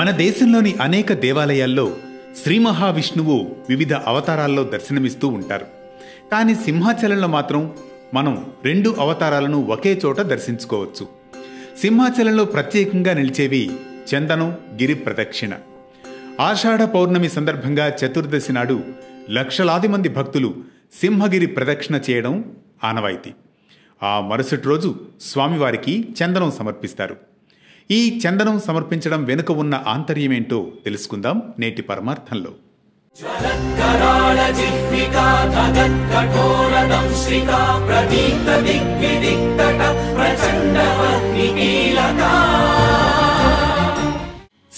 మన దేశంలోని అనేక దేవాలయాల్లో శ్రీ మహావిష్ణువు వివిధ అవతారాల్లో దర్శనమిస్తూ ఉంటారు. కానీ సింహాచలంలో మాత్రం మనం 2 అవతారాలను ఒకే చోట దర్శించుకోవచ్చు. సింహాచలంలో ప్రత్యేకంగా నిలిచేవి చందనం, గిరి ప్రదక్షిణ. ఆషాఢ పౌర్ణమి సందర్భంగా చతుర్దశి నాడు లక్షలాది మంది భక్తులు సింహగిరి ప్రదక్షిణ చేయడం ఆనవాయితీ. ఆ మరుసటి రోజు స్వామివారికి చందనం సమర్పిస్తారు. ఈ చందనం సమర్పించడం వెనుక ఉన్న ఆంతర్యమేంటో తెలుసుకుందాం నేటి పరమార్థంలో.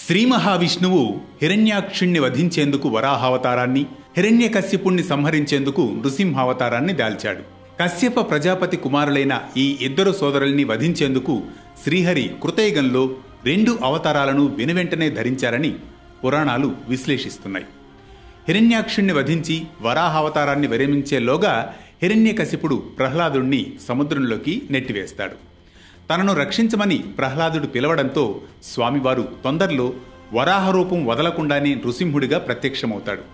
శ్రీ మహావిష్ణువు హిరణ్యాక్షుణ్ణి వధించేందుకు వరాహావతారాన్ని, హిరణ్యకశ్యపుణ్ణి సంహరించేందుకు నృసింహావతారాన్ని దాల్చాడు. కశ్యప ప్రజాపతి కుమారులైన ఈ 2 సోదరుల్ని వధించేందుకు శ్రీహరి కృతయుగంలో 2 అవతారాలను వెనువెంటనే ధరించారని పురాణాలు విశ్లేషిస్తున్నాయి. హిరణ్యాక్షుణ్ణి వధించి వరాహావతారాన్ని విరమించేలోగా హిరణ్యకశిపుడు ప్రహ్లాదుణ్ణి సముద్రంలోకి నెట్టివేస్తాడు. తనను రక్షించమని ప్రహ్లాదుడు పిలవడంతో స్వామివారు తొందరలో వరాహ రూపం వదలకుండానే నృసింహుడిగా ప్రత్యక్షమవుతాడు.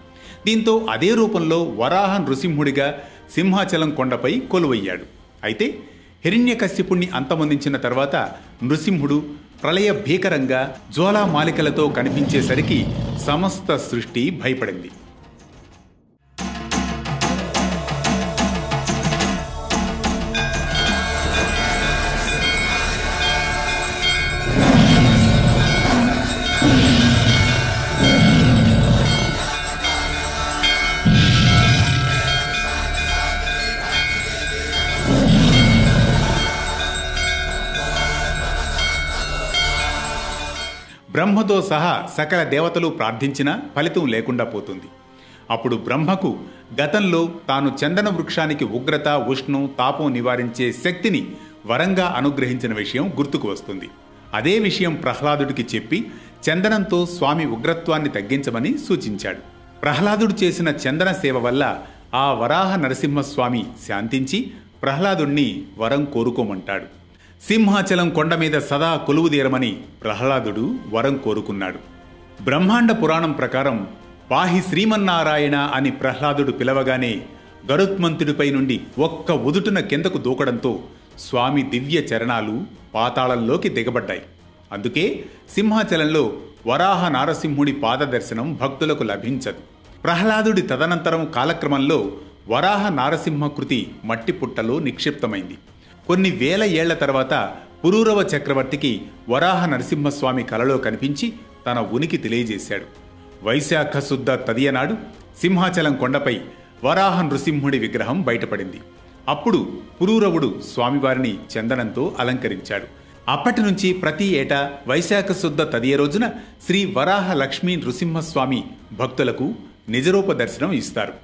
దీంతో అదే రూపంలో వరాహ నృసింహుడిగా సింహాచలం కొండపై కొలువయ్యాడు. అయితే హిరణ్యకశ్యపుణ్ణి అంతమొందించిన తర్వాత నృసింహుడు ప్రళయ భీకరంగా జ్వాలామాలికలతో కనిపించేసరికి సమస్త సృష్టి భయపడింది. బ్రహ్మతో సహా సకల దేవతలు ప్రార్థించినా ఫలితం లేకుండా పోతుంది. అప్పుడు బ్రహ్మకు గతంలో తాను చందన వృక్షానికి ఉగ్రత, ఉష్ణం, తాపం నివారించే శక్తిని వరంగా అనుగ్రహించిన విషయం గుర్తుకు వస్తుంది. అదే విషయం ప్రహ్లాదుడికి చెప్పి చందనంతో స్వామి ఉగ్రత్వాన్ని తగ్గించమని సూచించాడు. ప్రహ్లాదుడు చేసిన చందన సేవ వల్ల ఆ వరాహ నరసింహస్వామి శాంతించి ప్రహ్లాదుణ్ణి వరం కోరుకోమంటాడు. సింహాచలం కొండ మీద సదా కొలువుదీరమని ప్రహ్లాదుడు వరం కోరుకున్నాడు. బ్రహ్మాండ పురాణం ప్రకారం పాహి శ్రీమన్నారాయణ అని ప్రహ్లాదుడు పిలవగానే గరుత్మంతుడిపై నుండి ఒక్క ఉదుటున కిందకు దూకడంతో స్వామి దివ్య చరణాలు పాతాళంలోకి దిగబడ్డాయి. అందుకే సింహాచలంలో వరాహ నారసింహుడి పాదదర్శనం భక్తులకు లభించదు. ప్రహ్లాదుడి తదనంతరం కాలక్రమంలో వరాహ నారసింహ కృతి మట్టి పుట్టలో నిక్షిప్తమైంది. కొన్ని వేల ఏళ్ల తర్వాత పురూరవ చక్రవర్తికి వరాహ నరసింహస్వామి కలలో కనిపించి తన ఉనికి తెలియజేశాడు. వైశాఖ శుద్ధ తదియనాడు సింహాచలం కొండపై వరాహ నృసింహుడి విగ్రహం బయటపడింది. అప్పుడు పురూరవుడు స్వామివారిని చందనంతో అలంకరించాడు. అప్పటి నుంచి ప్రతి ఏటా వైశాఖ శుద్ధ తదియ రోజున శ్రీ వరాహ లక్ష్మీ నృసింహస్వామి భక్తులకు నిజరూప దర్శనం ఇస్తారు.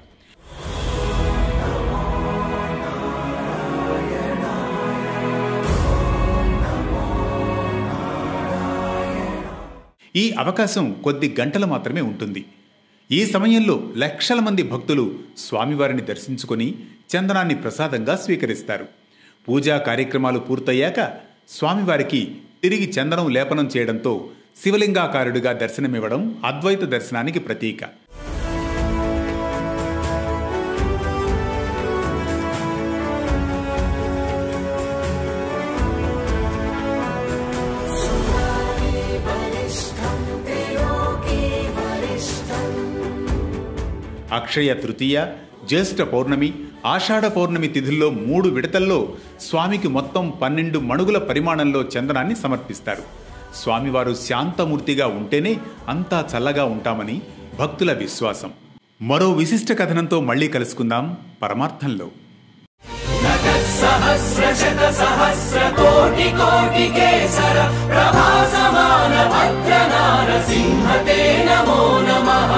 ఈ అవకాశం కొద్ది గంటలు మాత్రమే ఉంటుంది. ఈ సమయంలో లక్షల మంది భక్తులు స్వామివారిని దర్శించుకొని చందనాన్ని ప్రసాదంగా స్వీకరిస్తారు. పూజా కార్యక్రమాలు పూర్తయ్యాక స్వామివారికి తిరిగి చందనం లేపనం చేయడంతో శివలింగాకారుడిగా దర్శనమివ్వడం అద్వైత దర్శనానికి ప్రతీక. అక్షయ తృతీయ, జ్యేష్ఠ పౌర్ణమి, ఆషాఢ పౌర్ణమి తిథుల్లో 3 విడతల్లో స్వామికి మొత్తం 12 మణుగుల పరిమాణంలో చందనాన్ని సమర్పిస్తారు. స్వామివారు శాంతమూర్తిగా ఉంటేనే అంతా చల్లగా ఉంటామని భక్తుల విశ్వాసం. మరో విశిష్ట కథనంతో మళ్లీ కలుసుకుందాం పరమార్థంలో. నమో నమః.